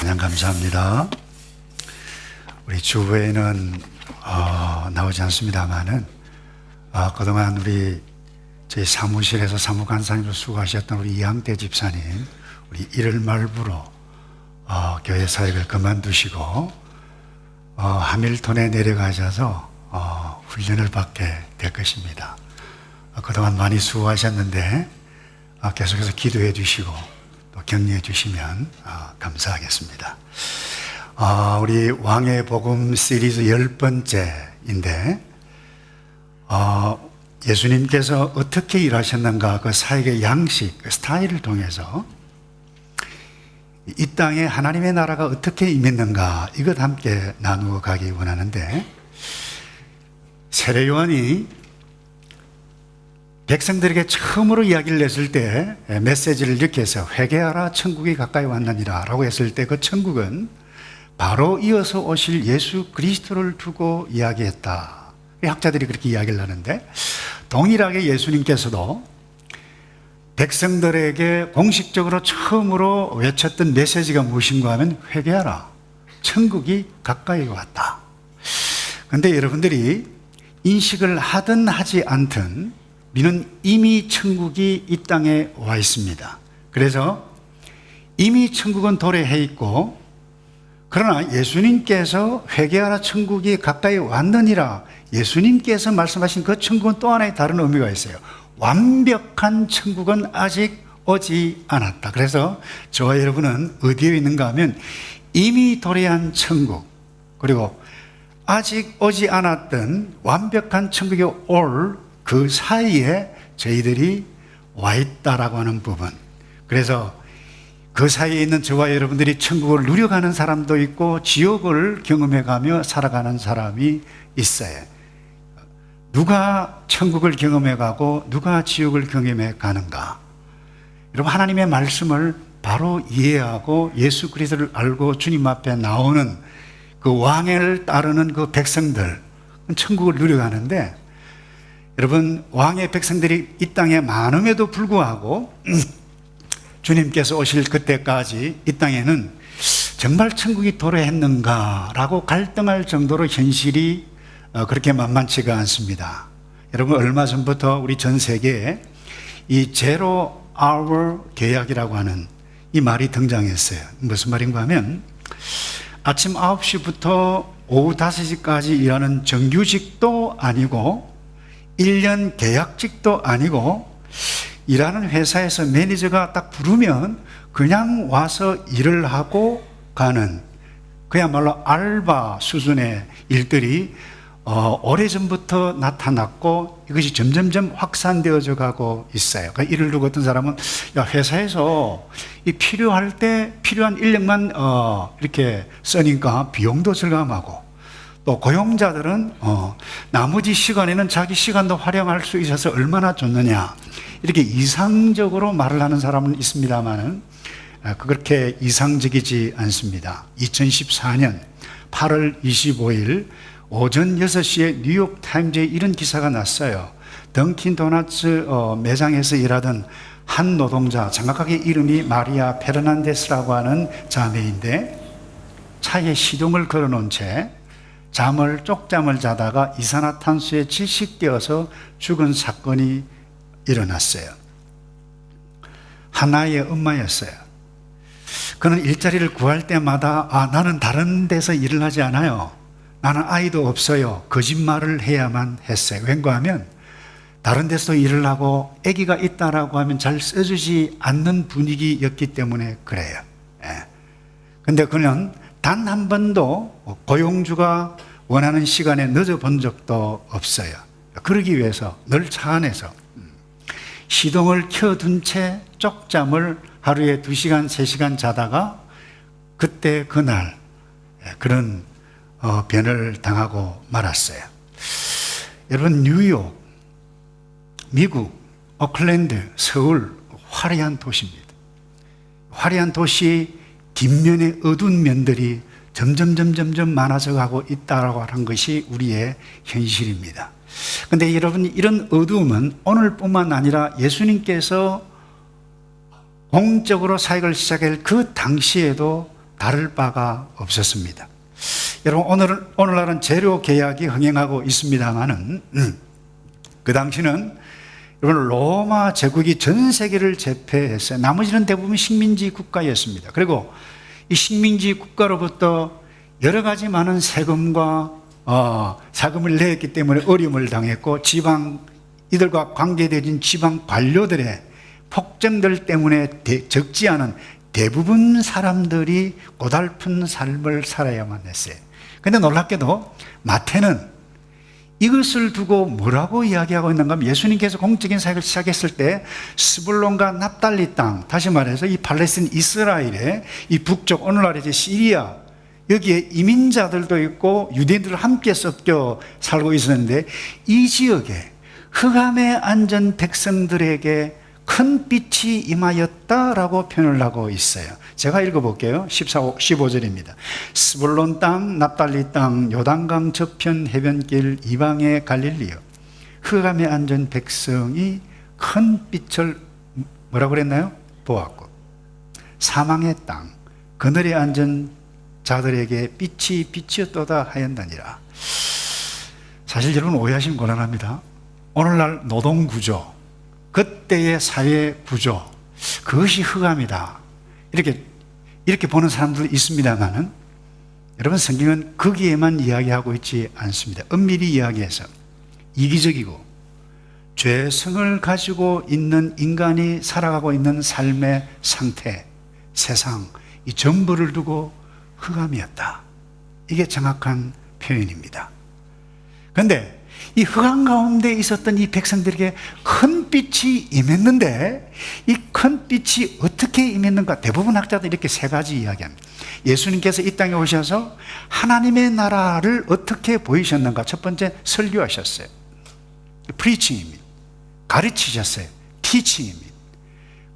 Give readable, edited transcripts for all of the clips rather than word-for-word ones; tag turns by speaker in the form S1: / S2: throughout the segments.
S1: 찬양 감사합니다. 우리 주부에는 나오지 않습니다만은 그동안 저희 사무실에서 사무간사님으로 수고하셨던 우리 이양태 집사님, 우리 1월 말부로 교회 사역을 그만두시고 하밀턴에 내려가셔서 훈련을 받게 될 것입니다. 그동안 많이 수고하셨는데 계속해서 기도해 주시고 또 격려해 주시면 감사하겠습니다. 우리 왕의 복음 시리즈 10번째인데 예수님께서 어떻게 일하셨는가, 그 사역의 양식, 그 스타일을 통해서 이 땅에 하나님의 나라가 어떻게 임했는가, 이것 함께 나누어 가기 원하는데, 세례 요한이 백성들에게 처음으로 이야기를 했을 때 메시지를 이렇게 해서 회개하라 천국이 가까이 왔느니라 라고 했을 때 그 천국은 바로 이어서 오실 예수 그리스도를 두고 이야기했다. 학자들이 그렇게 이야기를 하는데, 동일하게 예수님께서도 백성들에게 공식적으로 처음으로 외쳤던 메시지가 무엇인가 하면 회개하라, 천국이 가까이 왔다. 그런데 여러분들이 인식을 하든 하지 않든 우리는 이미 천국이 이 땅에 와 있습니다. 그래서 이미 천국은 도래해 있고, 그러나 예수님께서 회개하라 천국이 가까이 왔느니라, 예수님께서 말씀하신 그 천국은 또 하나의 다른 의미가 있어요. 완벽한 천국은 아직 오지 않았다. 그래서 저와 여러분은 어디에 있는가 하면 이미 도래한 천국, 그리고 아직 오지 않았던 완벽한 천국이 올 그 사이에 저희들이 와 있다라고 하는 부분. 그래서 그 사이에 있는 저와 여러분들이 천국을 누려가는 사람도 있고 지옥을 경험해가며 살아가는 사람이 있어요. 누가 천국을 경험해가고 누가 지옥을 경험해 가는가? 여러분, 하나님의 말씀을 바로 이해하고 예수 그리스도를 알고 주님 앞에 나오는 그 왕을 따르는 그 백성들, 천국을 누려가는데, 여러분, 왕의 백성들이 이 땅에 많음에도 불구하고 주님께서 오실 그때까지 이 땅에는 정말 천국이 도래했는가라고 갈등할 정도로 현실이 그렇게 만만치가 않습니다. 여러분, 얼마 전부터 우리 전 세계에 이 제로 아워 계약이라고 하는 이 말이 등장했어요. 무슨 말인가 하면 아침 9시부터 오후 5시까지 일하는 정규직도 아니고 1년 계약직도 아니고, 일하는 회사에서 매니저가 딱 부르면 그냥 와서 일을 하고 가는, 그야말로 알바 수준의 일들이 오래전부터 나타났고 이것이 점점점 확산되어져 가고 있어요. 그러니까 이를 두고 어떤 사람은 회사에서 이 필요할 때 필요한 인력만 이렇게 쓰니까 비용도 절감하고, 또 고용자들은 나머지 시간에는 자기 시간도 활용할 수 있어서 얼마나 좋느냐, 이렇게 이상적으로 말을 하는 사람은 있습니다만은 그렇게 이상적이지 않습니다. 2014년 8월 25일 오전 6시에 뉴욕 타임즈에 이런 기사가 났어요. 던킨 도너츠 매장에서 일하던 한 노동자, 정확하게 이름이 마리아 페르난데스라고 하는 자매인데, 차에 시동을 걸어놓은 채 쪽잠을 자다가 이산화탄소에 질식되어서 죽은 사건이 일어났어요. 하나의 엄마였어요. 그는 일자리를 구할 때마다 나는 다른 데서 일을 하지 않아요, 나는 아이도 없어요, 거짓말을 해야만 했어요. 왠가 하면 다른 데서 일을 하고 아기가 있다라고 하면 잘 써주지 않는 분위기였기 때문에 그래요. 근데 그는 단 한 번도 고용주가 원하는 시간에 늦어 본 적도 없어요. 그러기 위해서 늘 차 안에서 시동을 켜둔 채 쪽잠을 하루에 2시간, 3시간 자다가 그때 그날 그런 변을 당하고 말았어요. 여러분, 뉴욕, 미국, 오클랜드, 서울, 화려한 도시입니다. 화려한 도시 뒷면의 어두운 면들이 점점 많아져 가고 있다라고 하는 것이 우리의 현실입니다. 그런데 여러분, 이런 어두움은 오늘뿐만 아니라 예수님께서 공적으로 사역을 시작할 그 당시에도 다를 바가 없었습니다. 여러분, 오늘날은 재료 계약이 흥행하고 있습니다만은 그 당시는 여러분 로마 제국이 전 세계를 제패했어요. 나머지는 대부분 식민지 국가였습니다. 그리고 이 식민지 국가로부터 여러 가지 많은 세금과 자금을 냈기 때문에 어려움을 당했고, 이들과 관계되어진 지방 관료들의 폭정들 때문에 적지 않은 대부분 사람들이 고달픈 삶을 살아야만 했어요. 그런데 놀랍게도 마태는 이것을 두고 뭐라고 이야기하고 있는가 하면, 예수님께서 공적인 사역을 시작했을 때 스불론과 납달리 땅, 다시 말해서 이 팔레스틴 이스라엘의 이 북쪽, 오늘날 이제 시리아, 여기에 이민자들도 있고 유대인들 함께 섞여 살고 있었는데, 이 지역에 흑암에 앉은 백성들에게 큰 빛이 임하였다라고 표현을 하고 있어요. 제가 읽어볼게요. 15절입니다. 스불론 땅, 납달리 땅, 요단강 저편 해변길 이방의 갈릴리요, 흑암에 앉은 백성이 큰 빛을 뭐라고 그랬나요? 보았고, 사망의 땅, 그늘에 앉은 자들에게 빛이 비치었도다 하였나니라. 사실 여러분 오해하시면 곤란합니다. 오늘날 노동구조, 그때의 사회구조, 그것이 흑암이다, 이렇게 보는 사람들도 있습니다만은, 여러분 성경은 거기에만 이야기하고 있지 않습니다. 엄밀히 이야기해서 이기적이고 죄성을 가지고 있는 인간이 살아가고 있는 삶의 상태, 세상, 이 전부를 두고 흑암이었다, 이게 정확한 표현입니다. 그런데 이 흑암 가운데 있었던 이 백성들에게 큰 빛이 임했는데, 이 큰 빛이 어떻게 임했는가? 대부분 학자들이 이렇게 세 가지 이야기합니다. 예수님께서 이 땅에 오셔서 하나님의 나라를 어떻게 보이셨는가? 첫 번째, 설교하셨어요. 프리칭입니다. 가르치셨어요. 티칭입니다.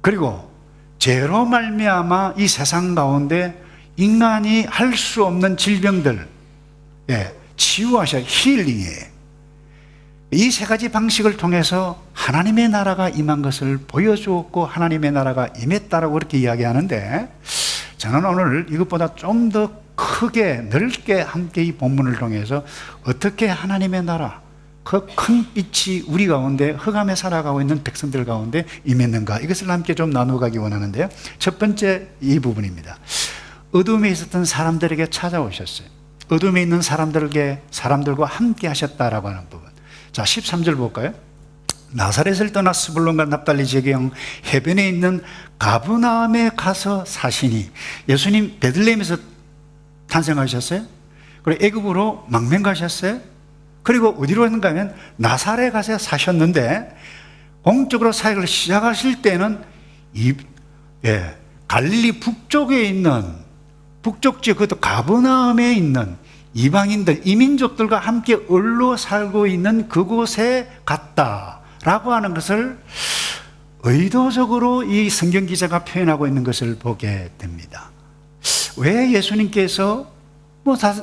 S1: 그리고 죄로 말미암아 이 세상 가운데 인간이 할 수 없는 질병들, 치유하셔, 힐링이에요. 이 세 가지 방식을 통해서 하나님의 나라가 임한 것을 보여주었고, 하나님의 나라가 임했다라고 그렇게 이야기하는데, 저는 오늘 이것보다 좀 더 크게 넓게 함께 이 본문을 통해서 어떻게 하나님의 나라, 그 큰 빛이 우리 가운데, 흑암에 살아가고 있는 백성들 가운데 임했는가, 이것을 함께 좀 나누가기 원하는데요. 첫 번째 이 부분입니다. 어둠에 있었던 사람들에게 찾아오셨어요. 어둠에 있는 사람들과 함께 하셨다라고 하는 부분. 자, 13절 볼까요? 나사렛을 떠나 스불론과 납달리 지경 해변에 있는 가브나움에 가서 사시니, 예수님 베들레헴에서 탄생하셨어요. 그리고 애굽으로 망명 가셨어요. 그리고 어디로 갔는가 하면 나사렛에 가서 사셨는데, 공적으로 사역을 시작하실 때는 갈릴리 북쪽에 있는, 북쪽 지역, 그것도 가브나움에 있는 이방인들, 이민족들과 함께 얼로 살고 있는 그곳에 갔다라고 하는 것을 의도적으로 이 성경 기자가 표현하고 있는 것을 보게 됩니다. 왜 예수님께서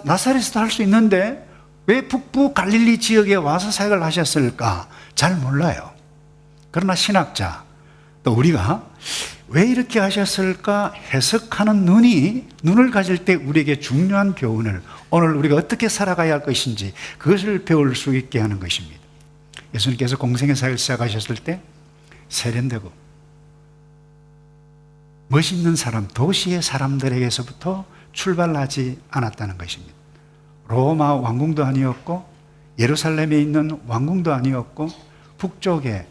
S1: 나사렛에서 할 수 있는데 왜 북부 갈릴리 지역에 와서 사역을 하셨을까? 잘 몰라요. 그러나 신학자, 또 우리가 왜 이렇게 하셨을까 해석하는 눈을 가질 때 우리에게 중요한 교훈을, 오늘 우리가 어떻게 살아가야 할 것인지 그것을 배울 수 있게 하는 것입니다. 예수님께서 공생의 사역을 시작하셨을 때 세련되고 멋있는 사람, 도시의 사람들에게서부터 출발하지 않았다는 것입니다. 로마 왕궁도 아니었고, 예루살렘에 있는 왕궁도 아니었고, 북쪽에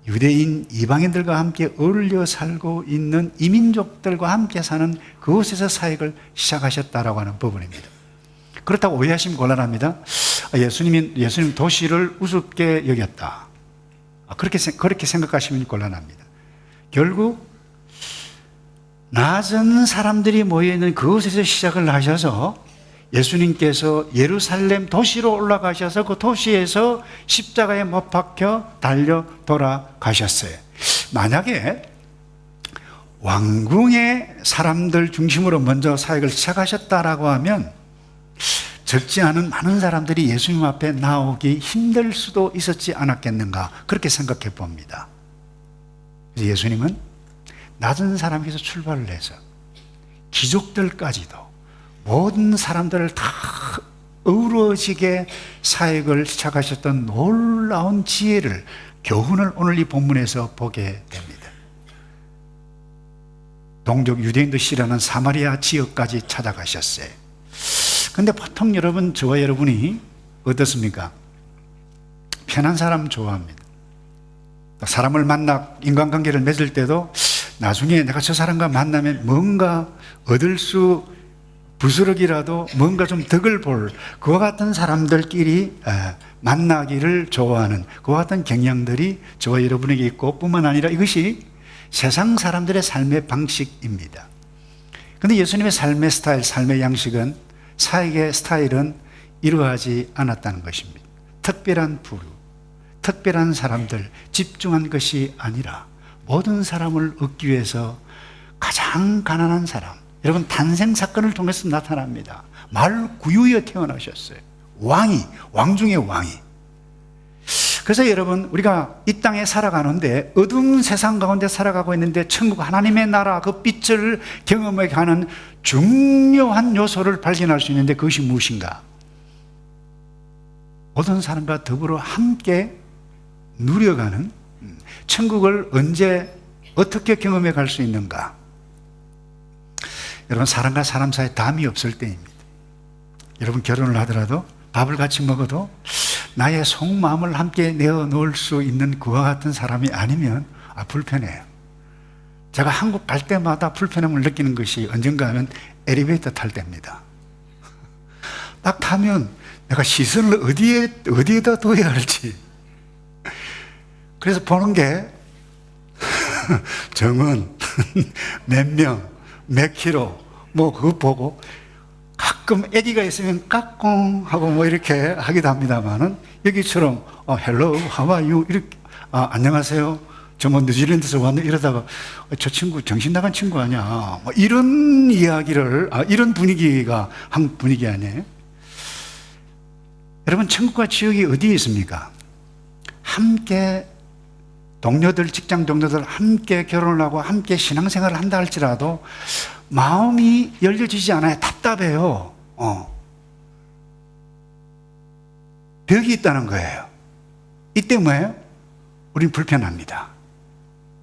S1: 유대인 이방인들과 함께 어울려 살고 있는 이민족들과 함께 사는 그곳에서 사역을 시작하셨다라고 하는 부분입니다. 그렇다고 오해하시면 곤란합니다. 예수님 도시를 우습게 여겼다, 그렇게 생각하시면 곤란합니다. 결국 낮은 사람들이 모여있는 그곳에서 시작을 하셔서 예수님께서 예루살렘 도시로 올라가셔서 그 도시에서 십자가에 못 박혀 달려 돌아가셨어요. 만약에 왕궁의 사람들 중심으로 먼저 사역을 시작하셨다라고 하면 적지 않은 많은 사람들이 예수님 앞에 나오기 힘들 수도 있었지 않았겠는가, 그렇게 생각해 봅니다. 그래서 예수님은 낮은 사람에게서 출발을 해서 귀족들까지도 모든 사람들을 다 어우러지게 사역을 시작하셨던 놀라운 지혜를, 교훈을 오늘 이 본문에서 보게 됩니다. 동족 유대인도 싫어하는 사마리아 지역까지 찾아가셨어요. 근데 보통 여러분, 저와 여러분이 어떻습니까? 편한 사람 좋아합니다. 사람을 만나 인간관계를 맺을 때도 나중에 내가 저 사람과 만나면 뭔가 얻을 수, 부스럭이라도 뭔가 좀 덕을 볼, 그와 같은 사람들끼리 만나기를 좋아하는 그와 같은 경향들이 저와 여러분에게 있고, 뿐만 아니라 이것이 세상 사람들의 삶의 방식입니다. 그런데 예수님의 삶의 스타일, 삶의 양식은, 사역의 스타일은 이러하지 않았다는 것입니다. 특별한 부류, 특별한 사람들, 집중한 것이 아니라 모든 사람을 얻기 위해서 가장 가난한 사람, 여러분 탄생 사건을 통해서 나타납니다. 말구유에 태어나셨어요. 왕이, 왕 중의 왕이. 그래서 여러분, 우리가 이 땅에 살아가는데, 어두운 세상 가운데 살아가고 있는데, 천국 하나님의 나라 그 빛을 경험해 가는 중요한 요소를 발견할 수 있는데, 그것이 무엇인가? 모든 사람과 더불어 함께 누려가는, 천국을 언제 어떻게 경험해 갈 수 있는가? 여러분, 사람과 사람 사이에 담이 없을 때입니다. 여러분, 결혼을 하더라도 밥을 같이 먹어도 나의 속마음을 함께 내어놓을 수 있는 그와 같은 사람이 아니면 불편해요. 제가 한국 갈 때마다 불편함을 느끼는 것이 언젠가 하면 엘리베이터 탈 때입니다. 딱 타면 내가 시선을 어디에다 둬야 할지. 그래서 보는 게 정은 몇 명, 몇 킬로, 뭐 그거 보고, 가끔 아기가 있으면 까꿍 하고 뭐 이렇게 하기도 합니다만은, 여기처럼 hello, how are you? 이렇게 안녕하세요. 저 뭐 뉴질랜드에서 왔네 이러다가 저 친구 정신 나간 친구 아니야? 뭐 이런 이야기를, 이런 분위기가 한국 분위기 아니에요? 여러분, 천국과 지옥이 어디에 있습니까? 함께 동료들, 직장 동료들 함께 결혼을 하고 함께 신앙생활을 한다 할지라도 마음이 열려지지 않아요. 답답해요. 벽이 있다는 거예요. 이 때문에 우린 불편합니다.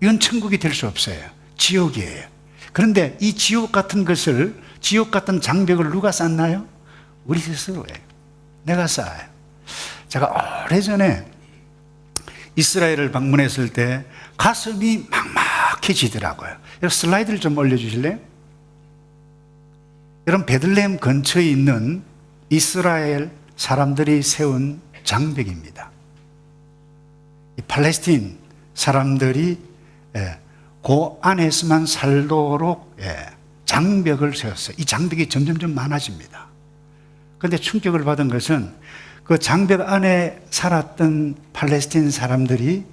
S1: 이건 천국이 될 수 없어요. 지옥이에요. 그런데 이 지옥 같은 것을, 지옥 같은 장벽을 누가 쌓나요? 우리 스스로예요. 내가 쌓아요. 제가 오래전에 이스라엘을 방문했을 때 가슴이 막막해지더라고요. 슬라이드를 좀 올려주실래요? 여러분, 베들레헴 근처에 있는 이스라엘 사람들이 세운 장벽입니다. 이 팔레스틴 사람들이 그 안에서만 살도록 장벽을 세웠어요. 이 장벽이 점점점 많아집니다. 그런데 충격을 받은 것은 그 장벽 안에 살았던 팔레스틴 사람들이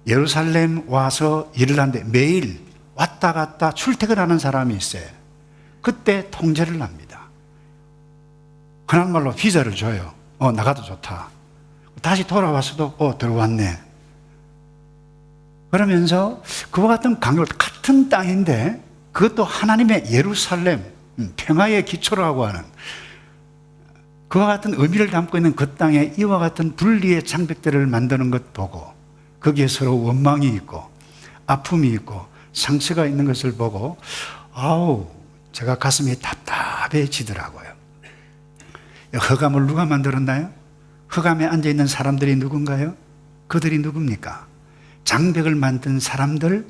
S1: 예루살렘 와서 일을 하는데 매일 왔다 갔다 출퇴근하는 사람이 있어요. 그때 통제를 합니다. 흔한 말로 비자를 줘요. 나가도 좋다. 다시 돌아와서도 들어왔네. 그러면서 그와 같은 강요, 같은 땅인데 그것도 하나님의 예루살렘, 평화의 기초라고 하는 그와 같은 의미를 담고 있는 그 땅에 이와 같은 분리의 장벽들을 만드는 것 보고, 거기에 서로 원망이 있고 아픔이 있고 상처가 있는 것을 보고 제가 가슴이 답답해지더라고요. 흑암을 누가 만들었나요? 흑암에 앉아있는 사람들이 누군가요? 그들이 누굽니까? 장벽을 만든 사람들,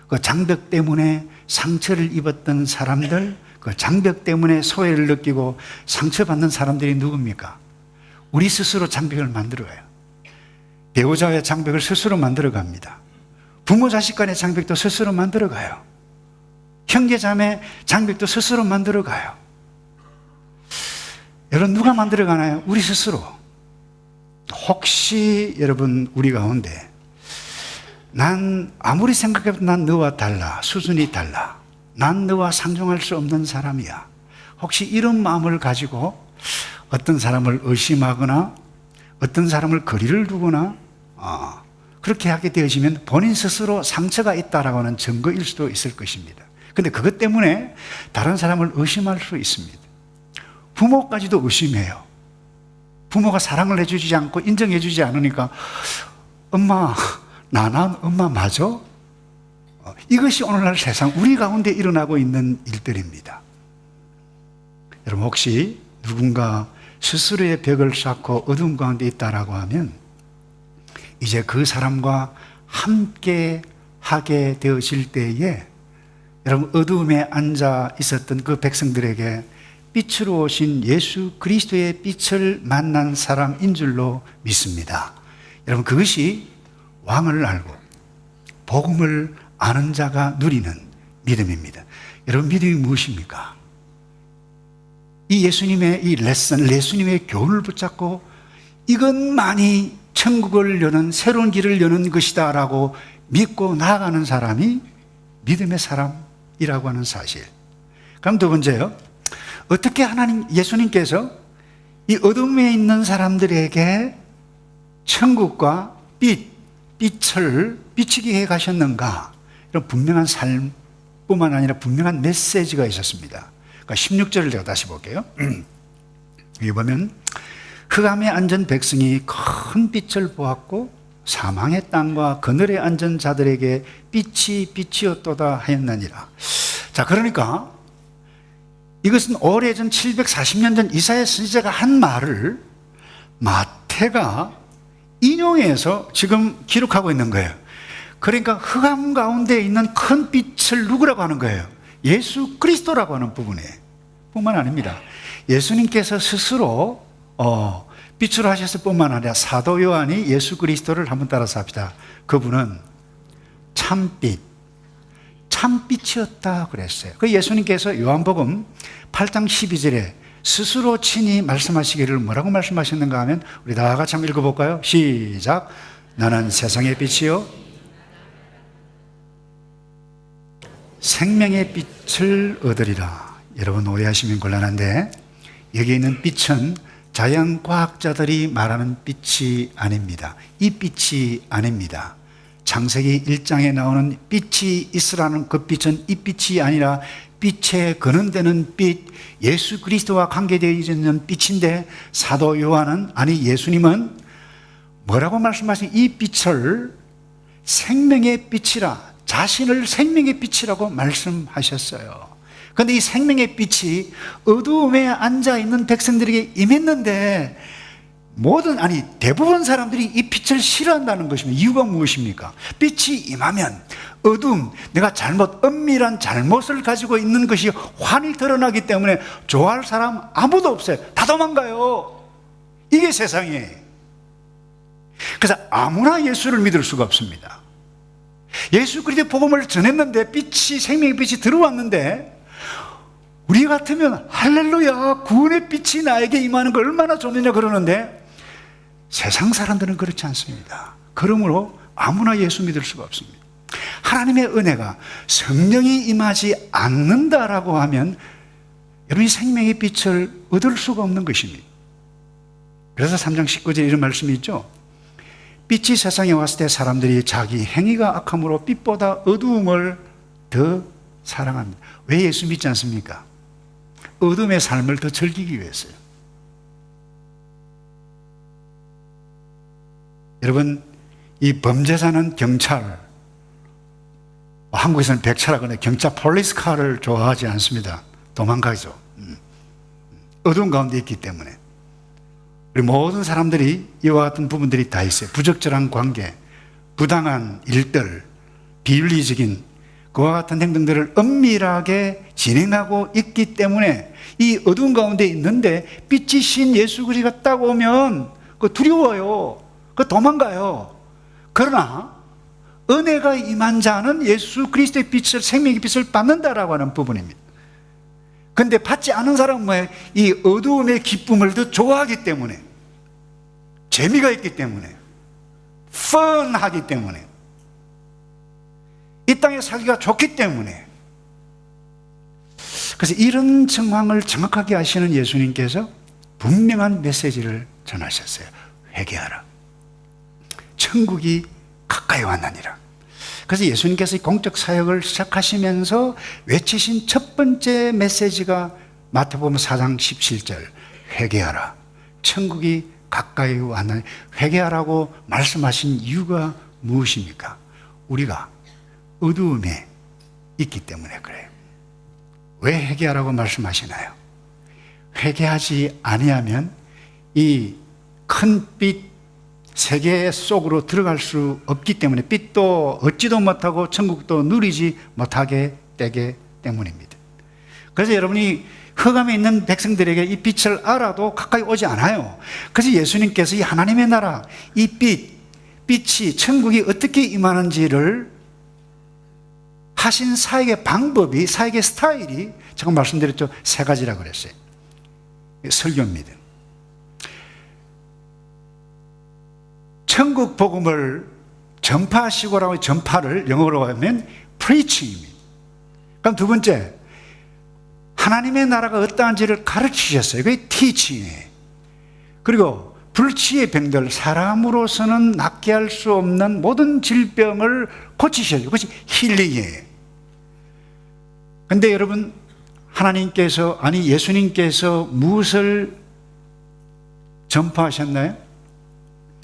S1: 그 장벽 때문에 상처를 입었던 사람들, 그 장벽 때문에 소외를 느끼고 상처받는 사람들이 누굽니까? 우리 스스로 장벽을 만들어가요. 배우자의 장벽을 스스로 만들어갑니다. 부모 자식 간의 장벽도 스스로 만들어가요. 형제 자매 장벽도 스스로 만들어가요. 여러분, 누가 만들어가나요? 우리 스스로. 혹시 여러분, 우리 가운데 난 아무리 생각해도 난 너와 달라, 수준이 달라, 난 너와 상종할 수 없는 사람이야, 혹시 이런 마음을 가지고 어떤 사람을 의심하거나 어떤 사람을 거리를 두거나 그렇게 하게 되어지면 본인 스스로 상처가 있다라고 하는 증거일 수도 있을 것입니다. 근데 그것 때문에 다른 사람을 의심할 수 있습니다. 부모까지도 의심해요. 부모가 사랑을 해주지 않고 인정해주지 않으니까 엄마, 나는 엄마 맞아? 이것이 오늘날 세상 우리 가운데 일어나고 있는 일들입니다. 여러분, 혹시 누군가 스스로의 벽을 쌓고 어둠 가운데 있다라고 하면 이제 그 사람과 함께 하게 되어질 때에 여러분, 어둠에 앉아 있었던 그 백성들에게 빛으로 오신 예수 그리스도의 빛을 만난 사람인 줄로 믿습니다. 여러분, 그것이 왕을 알고 복음을 아는 자가 누리는 믿음입니다. 여러분, 믿음이 무엇입니까? 이 예수님의 이 레슨, 예수님의 교훈을 붙잡고 이것만이 천국을 여는 새로운 길을 여는 것이다 라고 믿고 나아가는 사람이 믿음의 사람이라고 하는 사실. 그럼 두 번째요, 어떻게 예수님께서 이 어둠에 있는 사람들에게 천국과 빛을 비치게 해 가셨는가? 이런 분명한 삶뿐만 아니라 분명한 메시지가 있었습니다. 그러니까 16절을 제가 다시 볼게요. 여기 보면 흑암에 앉은 백성이 큰 빛을 보았고 사망의 땅과 그늘에 앉은 자들에게 빛이 빛이었도다 하였느니라. 자, 그러니까 이것은 오래전 740년 전 이사야 선지자가 한 말을 마태가 인용해서 지금 기록하고 있는 거예요. 그러니까 흑암 가운데 있는 큰 빛을 누구라고 하는 거예요? 예수 그리스도라고 하는 부분이에요. 뿐만 아닙니다. 예수님께서 스스로 빛으로 하셨을 뿐만 아니라 사도 요한이 예수 그리스도를 한번 따라서 합시다. 그분은 참빛이었다 그랬어요. 그 예수님께서 요한복음 8장 12절에 스스로 친히 말씀하시기를 뭐라고 말씀하셨는가 하면 우리 다 같이 한번 읽어볼까요? 시작. 나는 세상의 빛이요 생명의 빛을 얻으리라. 여러분, 오해하시면 곤란한데 여기 있는 빛은 자연과학자들이 말하는 빛이 아닙니다. 이 빛이 아닙니다. 창세기 1장에 나오는 빛이 있으라는 그 빛은 이 빛이 아니라 빛에 거는되는 빛, 예수 그리스도와 관계되어 있는 빛인데 사도 요한은, 아니 예수님은 뭐라고 말씀하신 이 빛을 생명의 빛이라, 자신을 생명의 빛이라고 말씀하셨어요. 그런데 이 생명의 빛이 어두움에 앉아있는 백성들에게 임했는데 대부분 사람들이 이 빛을 싫어한다는 것입니다. 이유가 무엇입니까? 빛이 임하면 어둠, 내가 엄밀한 잘못을 가지고 있는 것이 환히 드러나기 때문에 좋아할 사람 아무도 없어요. 다 도망가요. 이게 세상이에요. 그래서 아무나 예수를 믿을 수가 없습니다. 예수 그리스도의 복음을 전했는데 생명의 빛이 들어왔는데 우리 같으면 할렐루야, 구원의 빛이 나에게 임하는 거 얼마나 좋느냐 그러는데 세상 사람들은 그렇지 않습니다. 그러므로 아무나 예수 믿을 수가 없습니다. 하나님의 은혜가 성령이 임하지 않는다라고 하면 여러분이 생명의 빛을 얻을 수가 없는 것입니다. 그래서 3장 19절에 이런 말씀이 있죠. 빛이 세상에 왔을 때 사람들이 자기 행위가 악함으로 빛보다 어두움을 더 사랑합니다. 왜 예수 믿지 않습니까? 어둠의 삶을 더 즐기기 위해서요. 여러분, 이 범죄자는 경찰, 한국에서는 백차라고 하는데 경찰 폴리스카를 좋아하지 않습니다. 도망가죠. 어두운 가운데 있기 때문에. 우리 모든 사람들이 이와 같은 부분들이 다 있어요. 부적절한 관계, 부당한 일들, 비윤리적인 그와 같은 행동들을 엄밀하게 진행하고 있기 때문에 이 어두운 가운데 있는데 빛이 신 예수 그리스도가 딱 오면 두려워요. 도망가요. 그러나 은혜가 임한 자는 예수 그리스도의 빛을, 생명의 빛을 받는다라고 하는 부분입니다. 그런데 받지 않은 사람은 뭐예요? 이 어두움의 기쁨을 더 좋아하기 때문에, 재미가 있기 때문에, 펀하기 때문에, 이 땅에 살기가 좋기 때문에. 그래서 이런 정황을 정확하게 아시는 예수님께서 분명한 메시지를 전하셨어요. 회개하라. 천국이 가까이 왔느니라. 그래서 예수님께서 공적 사역을 시작하시면서 외치신 첫 번째 메시지가 마태복음 4장 17절, 회개하라, 천국이 가까이 왔나니. 회개하라고 말씀하신 이유가 무엇입니까? 우리가 어두움에 있기 때문에 그래요. 왜 회개하라고 말씀하시나요? 회개하지 아니하면 이 큰 빛 세계 속으로 들어갈 수 없기 때문에, 빛도 얻지도 못하고 천국도 누리지 못하게 되기 때문입니다. 그래서 여러분이 흑암에 있는 백성들에게 이 빛을 알아도 가까이 오지 않아요. 그래서 예수님께서 이 하나님의 나라, 이 빛이 천국이 어떻게 임하는지를 하신 사역의 방법이, 사역의 스타일이 제가 말씀드렸죠. 세 가지라고 그랬어요. 설교입니다. 천국 복음을 전파하시고라고, 전파를 영어로 하면 preaching입니다. 그럼 두 번째, 하나님의 나라가 어떠한지를 가르치셨어요. 그게 teaching이에요. 그리고 불치의 병들, 사람으로서는 낫게 할 수 없는 모든 질병을 고치셔요. 그것이 힐링이에요. 근데 여러분, 하나님께서, 아니 예수님께서 무엇을 전파하셨나요?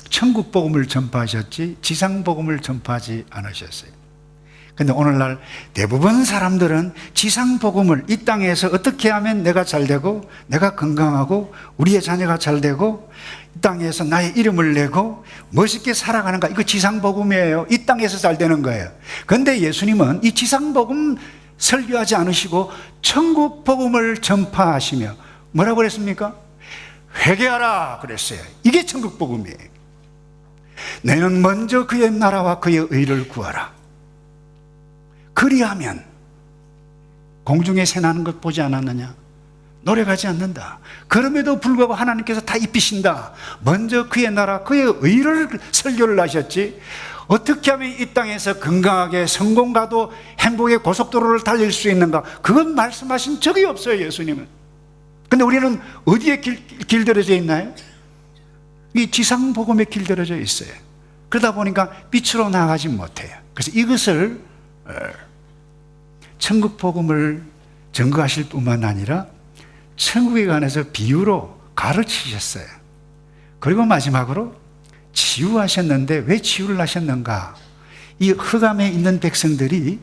S1: 천국 복음을 전파하셨지 지상 복음을 전파하지 않으셨어요. 근데 오늘날 대부분 사람들은 지상 복음을, 이 땅에서 어떻게 하면 내가 잘 되고, 내가 건강하고, 우리의 자녀가 잘 되고, 이 땅에서 나의 이름을 내고 멋있게 살아가는가, 이거 지상 복음이에요. 이 땅에서 잘 되는 거예요. 그런데 예수님은 이 지상 복음 설교하지 않으시고 천국 복음을 전파하시며 뭐라고 그랬습니까? 회개하라 그랬어요. 이게 천국 복음이에요. 너희는 먼저 그의 나라와 그의 의를 구하라. 그리하면 공중에 새 나는 것 보지 않았느냐? 노래가지 않는다. 그럼에도 불구하고 하나님께서 다 입히신다. 먼저 그의 나라, 그의 의를 설교를 하셨지, 어떻게 하면 이 땅에서 건강하게 성공가도 행복의 고속도로를 달릴 수 있는가, 그건 말씀하신 적이 없어요, 예수님은. 근데 우리는 어디에 길들여져 있나요? 이 지상복음에 길들여져 있어요. 그러다 보니까 빛으로 나가지 못해요. 그래서 이것을 천국복음을 증거하실 뿐만 아니라 천국에 관해서 비유로 가르치셨어요. 그리고 마지막으로 치유하셨는데, 왜 치유를 하셨는가? 이 흑암에 있는 백성들이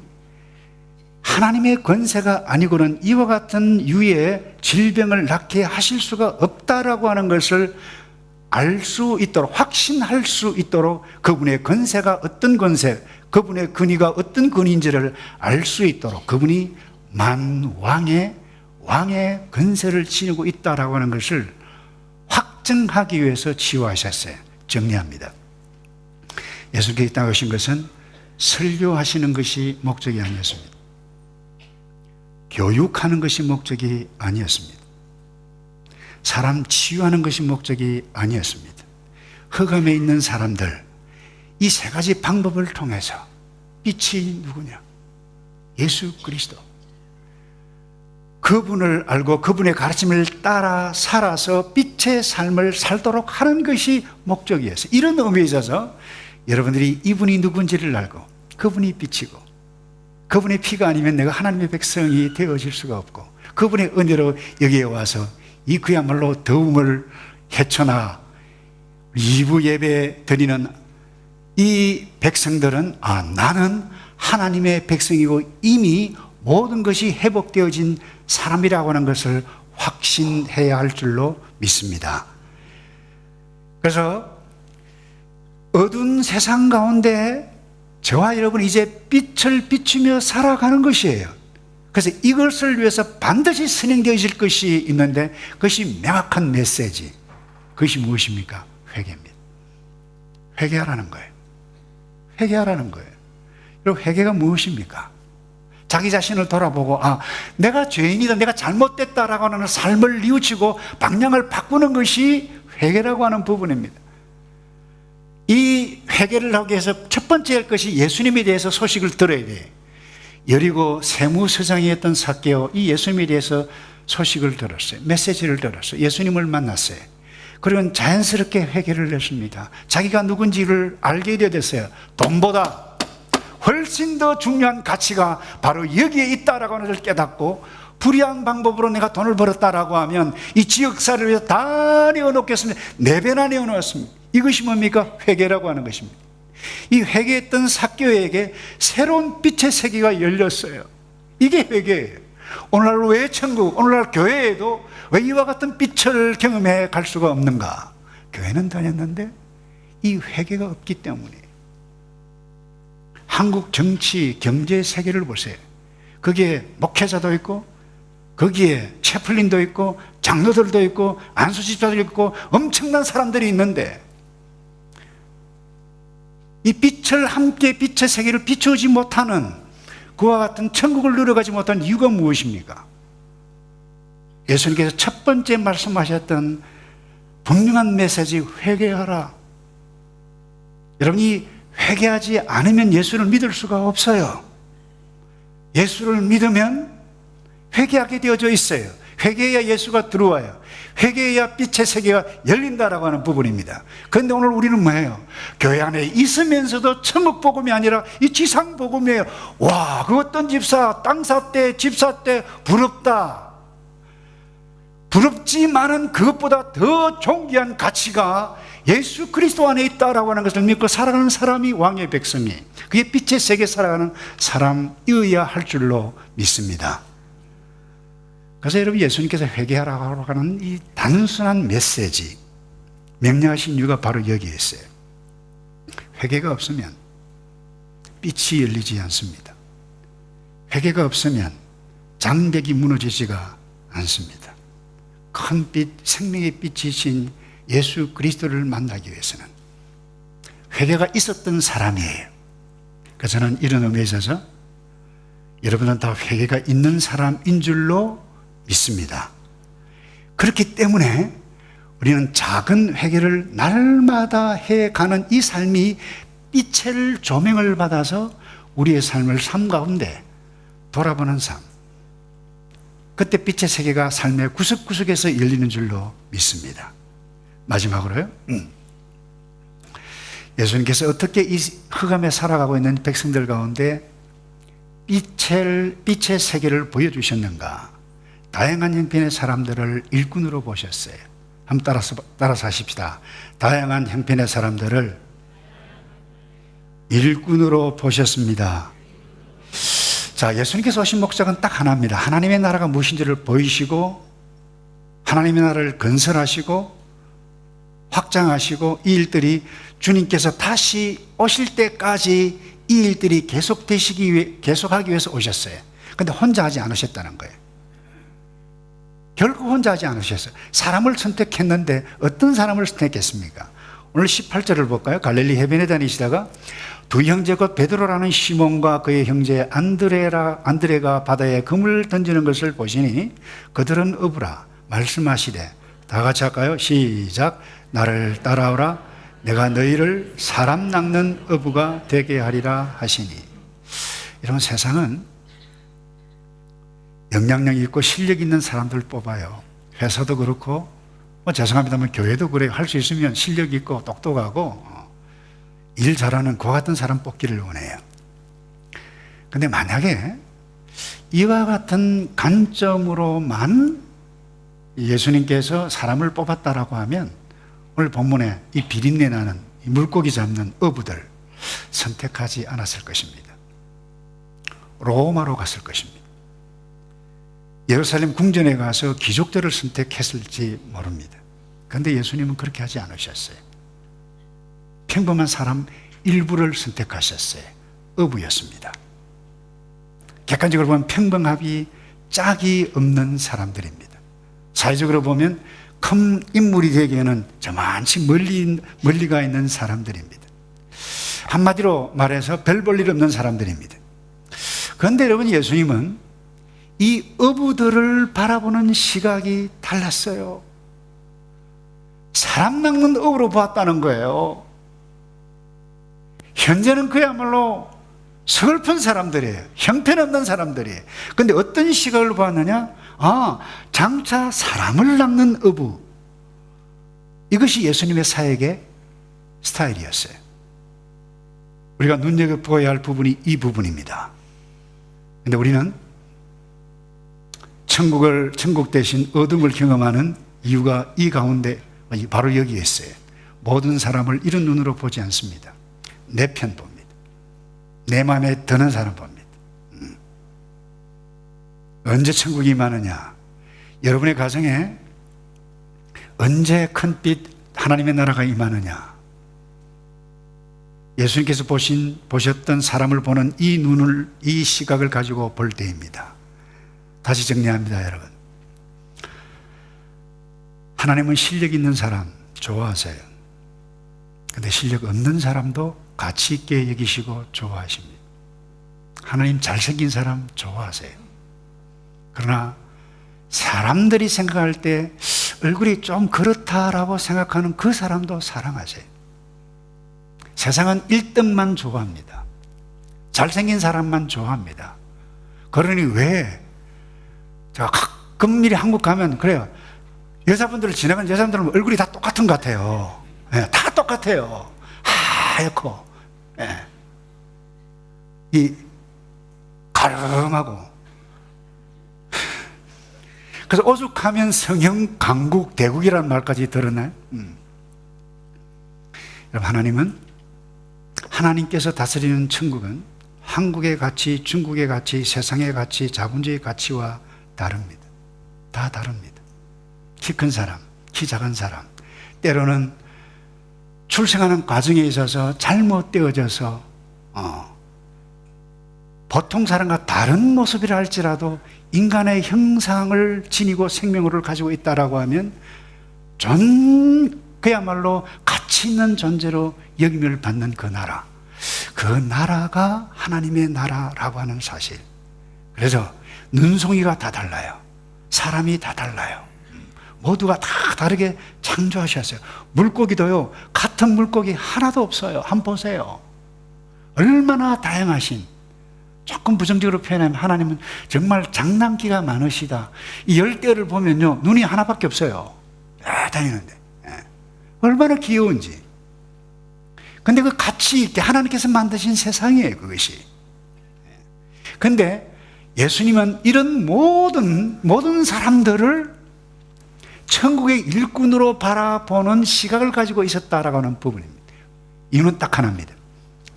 S1: 하나님의 권세가 아니고는 이와 같은 유의 질병을 낫게 하실 수가 없다라고 하는 것을 알 수 있도록, 확신할 수 있도록, 그분의 권세가 어떤 권세, 그분의 근위가 어떤 근위인지를 알 수 있도록, 그분이 만왕의 권세를 지니고 있다라고 하는 것을 확증하기 위해서 치유하셨어요. 정리합니다. 예수께서 이 땅에 오신 것은 설교하시는 것이 목적이 아니었습니다. 교육하는 것이 목적이 아니었습니다. 사람 치유하는 것이 목적이 아니었습니다. 흑암에 있는 사람들, 이 세 가지 방법을 통해서, 빛이 누구냐? 예수 그리스도. 그분을 알고 그분의 가르침을 따라 살아서 빛의 삶을 살도록 하는 것이 목적이었어요. 이런 의미에 있어서 여러분들이 이분이 누군지를 알고, 그분이 빛이고, 그분의 피가 아니면 내가 하나님의 백성이 되어질 수가 없고, 그분의 은혜로 여기에 와서 이 그야말로 더움을 헤쳐나 2부 예배 드리는 이 백성들은, 아, 나는 하나님의 백성이고 이미 모든 것이 회복되어진 사람이라고 하는 것을 확신해야 할 줄로 믿습니다. 그래서 어두운 세상 가운데 저와 여러분이 이제 빛을 비추며 살아가는 것이에요. 그래서 이것을 위해서 반드시 선행되어질 것이 있는데, 그것이 명확한 메시지, 그것이 무엇입니까? 회개입니다. 회개하라는 거예요. 회개하라는 거예요. 그리고 회개가 무엇입니까? 자기 자신을 돌아보고, 아, 내가 죄인이다, 내가 잘못됐다라고 하는 삶을 뉘우치고 방향을 바꾸는 것이 회개라고 하는 부분입니다. 이 회개를 하기 위해서 첫 번째 할 것이 예수님에 대해서 소식을 들어야 돼요. 여리고 세무서장이었던 삭개오, 이 예수님에 대해서 소식을 들었어요. 메시지를 들었어요. 예수님을 만났어요. 그리고 자연스럽게 회개를 했습니다. 자기가 누군지를 알게 되었어요. 돈보다 훨씬 더 중요한 가치가 바로 여기에 있다라고 하는 것을 깨닫고, 불이한 방법으로 내가 돈을 벌었다라고 하면 이 지역사를 위해서 다 내어놓겠습니다. 4배나 내어놓았습니다. 이것이 뭡니까? 회개라고 하는 것입니다. 이 회개했던 삭개오에게 새로운 빛의 세계가 열렸어요. 이게 회개예요. 오늘날 왜 천국, 오늘날 교회에도 왜 이와 같은 빛을 경험해 갈 수가 없는가? 교회는 다녔는데 이 회개가 없기 때문에. 한국 정치, 경제 세계를 보세요. 거기에 목회자도 있고, 거기에 채플린도 있고, 장로들도 있고, 안수집사도 있고, 엄청난 사람들이 있는데 이 빛을 함께 빛의 세계를 비추지 못하는, 그와 같은 천국을 누려가지 못한 이유가 무엇입니까? 예수님께서 첫 번째 말씀하셨던 분명한 메시지, 회개하라. 여러분이 회개하지 않으면 예수를 믿을 수가 없어요. 예수를 믿으면 회개하게 되어져 있어요. 회개해야 예수가 들어와요. 회개해야 빛의 세계가 열린다라고 하는 부분입니다. 그런데 오늘 우리는 뭐예요? 교회 안에 있으면서도 천국 복음이 아니라 이 지상 복음이에요. 와, 그 어떤 집사, 땅 샀대, 집 샀대, 부럽다. 부럽지만은 그것보다 더 존귀한 가치가 예수 그리스도 안에 있다라고 하는 것을 믿고 살아가는 사람이 왕의 백성이, 그게 빛의 세계에 살아가는 사람이어야 할 줄로 믿습니다. 그래서 여러분, 예수님께서 회개하라고 하는 이 단순한 메시지, 명령하신 이유가 바로 여기에 있어요. 회개가 없으면 빛이 열리지 않습니다. 회개가 없으면 장벽이 무너지지가 않습니다. 큰 빛, 생명의 빛이신 예수 그리스도를 만나기 위해서는 회개가 있었던 사람이에요. 그래서 저는 이런 의미에 있어서 여러분은 다 회개가 있는 사람인 줄로 믿습니다. 그렇기 때문에 우리는 작은 회개를 날마다 해가는 이 삶이 빛의 조명을 받아서 우리의 삶을 삶 가운데 돌아보는 삶, 그때 빛의 세계가 삶의 구석구석에서 열리는 줄로 믿습니다. 마지막으로요, 예수님께서 어떻게 이 흑암에 살아가고 있는 백성들 가운데 빛의 세계를 보여주셨는가? 다양한 형편의 사람들을 일꾼으로 보셨어요. 한번 따라서 하십시다. 다양한 형편의 사람들을 일꾼으로 보셨습니다. 자, 예수님께서 오신 목적은 딱 하나입니다. 하나님의 나라가 무엇인지를 보이시고, 하나님의 나라를 건설하시고 확장하시고, 이 일들이 주님께서 다시 오실 때까지 이 일들이 계속하기 위해서 오셨어요. 그런데 혼자 하지 않으셨다는 거예요. 결코 혼자 하지 않으셨어요. 사람을 선택했는데 어떤 사람을 선택했습니까? 오늘 18절을 볼까요? 갈릴리 해변에 다니시다가 두 형제 곧 베드로라는 시몬과 그의 형제 안드레가 바다에 그물 던지는 것을 보시니 그들은 어부라 말씀하시되, 다 같이 할까요? 시작. 나를 따라오라. 내가 너희를 사람 낚는 어부가 되게 하리라 하시니. 이런 세상은 영향력 있고 실력 있는 사람들 뽑아요. 회사도 그렇고, 죄송합니다만 교회도 그래요. 할 수 있으면 실력 있고 똑똑하고 일 잘하는 그 같은 사람 뽑기를 원해요. 근데 만약에 이와 같은 관점으로만 예수님께서 사람을 뽑았다라고 하면 오늘 본문에 이 비린내 나는 이 물고기 잡는 어부들 선택하지 않았을 것입니다. 로마로 갔을 것입니다. 예루살렘 궁전에 가서 귀족들을 선택했을지 모릅니다. 그런데 예수님은 그렇게 하지 않으셨어요. 평범한 사람 일부를 선택하셨어요. 어부였습니다. 객관적으로 보면 평범하기 짝이 없는 사람들입니다. 사회적으로 보면 큰 인물이 되기에는 저만치 멀리가 있는 사람들입니다. 한마디로 말해서 별 볼 일 없는 사람들입니다. 그런데 여러분, 예수님은 이 어부들을 바라보는 시각이 달랐어요. 사람 낚는 어부로 보았다는 거예요. 현재는 그야말로 서글픈 사람들이에요. 형편없는 사람들이에요. 그런데 어떤 시각을 보았느냐? 장차 사람을 낚는 어부. 이것이 예수님의 사역의 스타일이었어요. 우리가 눈여겨보아야 할 부분이 이 부분입니다. 근데 우리는 천국 대신 어둠을 경험하는 이유가 이 가운데 바로 여기에 있어요. 모든 사람을 이런 눈으로 보지 않습니다. 내 편 봅니다. 내 마음에 드는 사람 봅니다. 언제 천국이 임하느냐? 여러분의 가정에 언제 큰빛 하나님의 나라가 임하느냐? 예수님께서 보셨던 사람을 보는 이 눈을, 이 시각을 가지고 볼 때입니다. 다시 정리합니다, 여러분. 하나님은 실력 있는 사람 좋아하세요. 근데 실력 없는 사람도 가치 있게 여기시고 좋아하십니다. 하나님 잘생긴 사람 좋아하세요. 그러나 사람들이 생각할 때 얼굴이 좀 그렇다라고 생각하는 그 사람도 사랑하세요. 세상은 1등만 좋아합니다. 잘생긴 사람만 좋아합니다. 그러니 왜 제가 가끔 미리 한국 가면 그래요. 여자분들을 지나가는 여자분들은 얼굴이 다 똑같은 것 같아요. 네, 다 똑같아요. 하얗고, 네. 이 가름하고. 그래서 오죽하면 성형 강국 대국이라는 말까지 들었나요? 여러분, 하나님께서 다스리는 천국은 한국의 가치, 중국의 가치, 세상의 가치, 자본주의 가치와 다릅니다. 다 다릅니다. 키 큰 사람, 키 작은 사람, 때로는 출생하는 과정에 있어서 잘못되어져서 보통 사람과 다른 모습이라 할지라도 인간의 형상을 지니고 생명을 가지고 있다라고 하면 그야말로 가치 있는 존재로 여김을 받는 그 나라가 하나님의 나라라고 하는 사실. 그래서 눈송이가 다 달라요. 사람이 다 달라요. 모두가 다 다르게 창조하셨어요. 물고기도요, 같은 물고기 하나도 없어요. 한번 보세요. 얼마나 다양하신. 조금 부정적으로 표현하면 하나님은 정말 장난기가 많으시다. 이 열대를 보면요, 눈이 하나밖에 없어요. 다니는데. 얼마나 귀여운지. 근데 그 가치 있게 하나님께서 만드신 세상이에요, 그것이. 근데 예수님은 이런 모든 사람들을 천국의 일꾼으로 바라보는 시각을 가지고 있었다라고 하는 부분입니다. 이유는 딱 하나입니다.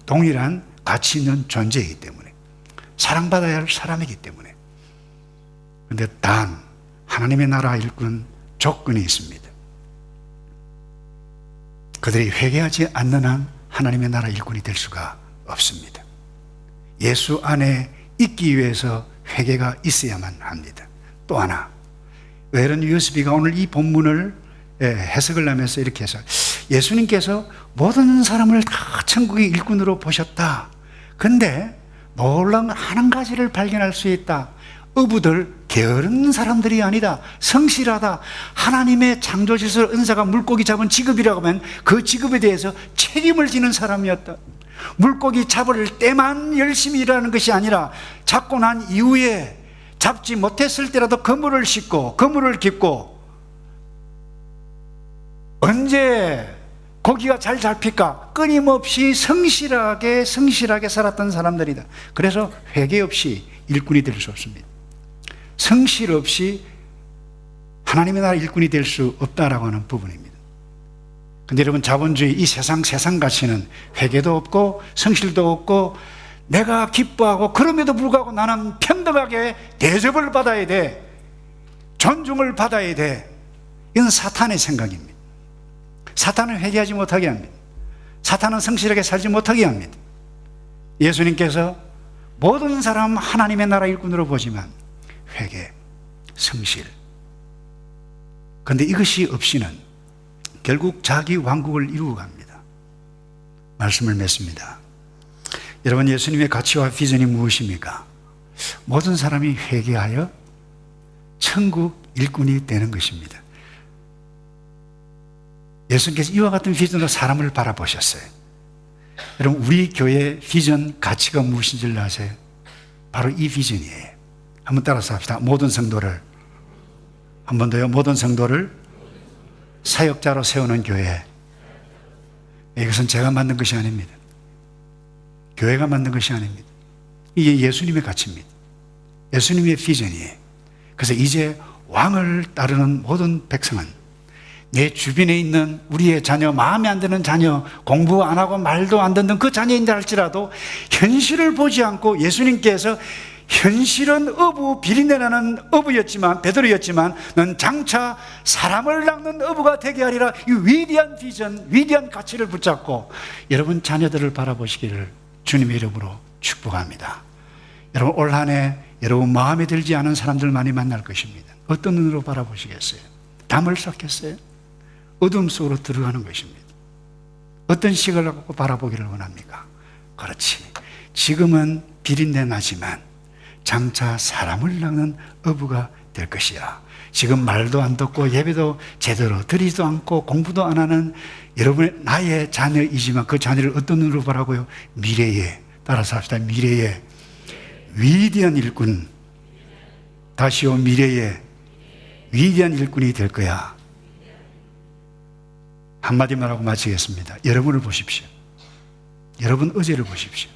S1: 동일한 가치 있는 존재이기 때문에, 사랑받아야 할 사람이기 때문에. 그런데 단 하나님의 나라 일꾼은 조건이 있습니다. 그들이 회개하지 않는 한 하나님의 나라 일꾼이 될 수가 없습니다. 예수 안에 있기 위해서 회개가 있어야만 합니다. 또 하나, 웨런 USB가 오늘 이 본문을 해석을 하면서 이렇게 해서, 예수님께서 모든 사람을 다 천국의 일꾼으로 보셨다. 근데 놀라운 한 가지를 발견할 수 있다. 어부들, 게으른 사람들이 아니다. 성실하다. 하나님의 창조 질서 은사가 물고기 잡은 직업이라고 하면 그 직업에 대해서 책임을 지는 사람이었다. 물고기 잡을 때만 열심히 일하는 것이 아니라 잡고 난 이후에 잡지 못했을 때라도 그물을 싣고 그물을 깃고, 언제 고기가 잘 잡힐까 끊임없이 성실하게 살았던 사람들이다. 그래서 회개 없이 일꾼이 될 수 없습니다. 성실 없이 하나님의 나라 일꾼이 될 수 없다라고 하는 부분입니다. 근데 여러분, 자본주의 이 세상 가치는 회개도 없고 성실도 없고, 내가 기뻐하고 그럼에도 불구하고 나는 평등하게 대접을 받아야 돼, 존중을 받아야 돼. 이건 사탄의 생각입니다. 사탄은 회개하지 못하게 합니다. 사탄은 성실하게 살지 못하게 합니다. 예수님께서 모든 사람 하나님의 나라 일꾼으로 보지만 회개, 성실. 그런데 이것이 없이는 결국 자기 왕국을 이루고 갑니다. 말씀을 맺습니다. 여러분, 예수님의 가치와 비전이 무엇입니까? 모든 사람이 회개하여 천국 일꾼이 되는 것입니다. 예수님께서 이와 같은 비전으로 사람을 바라보셨어요. 여러분, 우리 교회의 비전, 가치가 무엇인지를 아세요? 바로 이 비전이에요. 한번 따라서 합시다. 모든 성도를, 한 번 더요. 모든 성도를 사역자로 세우는 교회. 이것은 제가 만든 것이 아닙니다. 교회가 만든 것이 아닙니다. 이게 예수님의 가치입니다. 예수님의 비전이에요. 그래서 이제 왕을 따르는 모든 백성은 내 주변에 있는 우리의 자녀, 마음에 안 드는 자녀, 공부 안 하고 말도 안 듣는 그 자녀인지 할지라도 현실을 보지 않고 예수님께서 현실은 어부, 비린내나는 어부였지만, 베드로였지만 넌 장차 사람을 낚는 어부가 되게 하리라. 이 위대한 비전, 위대한 가치를 붙잡고 여러분 자녀들을 바라보시기를 주님의 이름으로 축복합니다. 여러분 올 한 해 여러분 마음에 들지 않은 사람들 많이 만날 것입니다. 어떤 눈으로 바라보시겠어요? 담을 쌓겠어요? 어둠 속으로 들어가는 것입니다. 어떤 시각을 갖고 바라보기를 원합니까? 그렇지. 지금은 비린내 나지만 장차 사람을 낚는 어부가 될 것이야. 지금 말도 안 듣고 예배도 제대로 드리지도 않고 공부도 안 하는 여러분의 나의 자녀이지만 그 자녀를 어떤 눈으로 바라고요? 미래에, 따라서 합시다. 미래에 위대한 일꾼, 다시요 미래에 위대한 일꾼이 될 거야. 한마디 말하고 마치겠습니다. 여러분을 보십시오. 여러분 어제를 보십시오.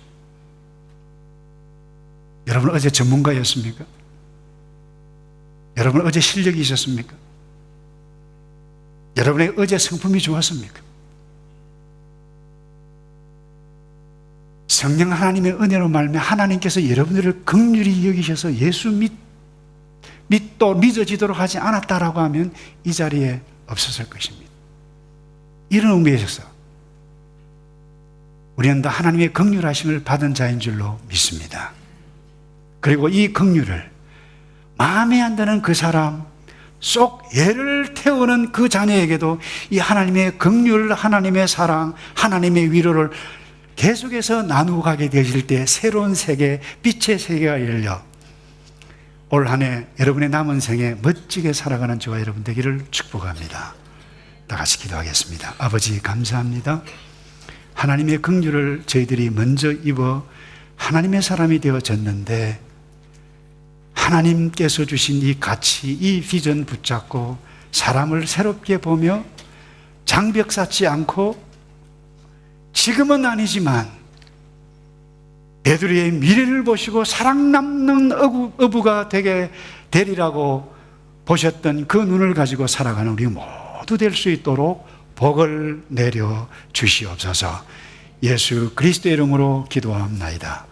S1: 여러분 어제 전문가였습니까? 여러분 어제 실력이 있었습니까? 여러분의 어제 성품이 좋았습니까? 성령 하나님의 은혜로 말미암아 하나님께서 여러분들을 긍휼히 여기셔서 예수 믿어지도록 하지 않았다라고 하면 이 자리에 없었을 것입니다. 이런 의미에서 우리는 다 하나님의 긍휼하심을 받은 자인 줄로 믿습니다. 그리고 이 긍휼을 마음에 안 드는 그 사람, 쏙 예를 태우는 그 자녀에게도 이 하나님의 긍휼, 하나님의 사랑, 하나님의 위로를 계속해서 나누고 가게 되실 때 새로운 세계, 빛의 세계가 열려 올 한 해 여러분의 남은 생에 멋지게 살아가는 저와 여러분 되기를 축복합니다. 다 같이 기도하겠습니다. 아버지 감사합니다. 하나님의 긍휼을 저희들이 먼저 입어 하나님의 사람이 되어졌는데 하나님께서 주신 이 가치, 이 비전 붙잡고 사람을 새롭게 보며 장벽 쌓지 않고 지금은 아니지만 베드로의 미래를 보시고 사랑 남는 어부가 되게 되리라고 보셨던 그 눈을 가지고 살아가는 우리 모두 될 수 있도록 복을 내려 주시옵소서. 예수 그리스도의 이름으로 기도합나이다.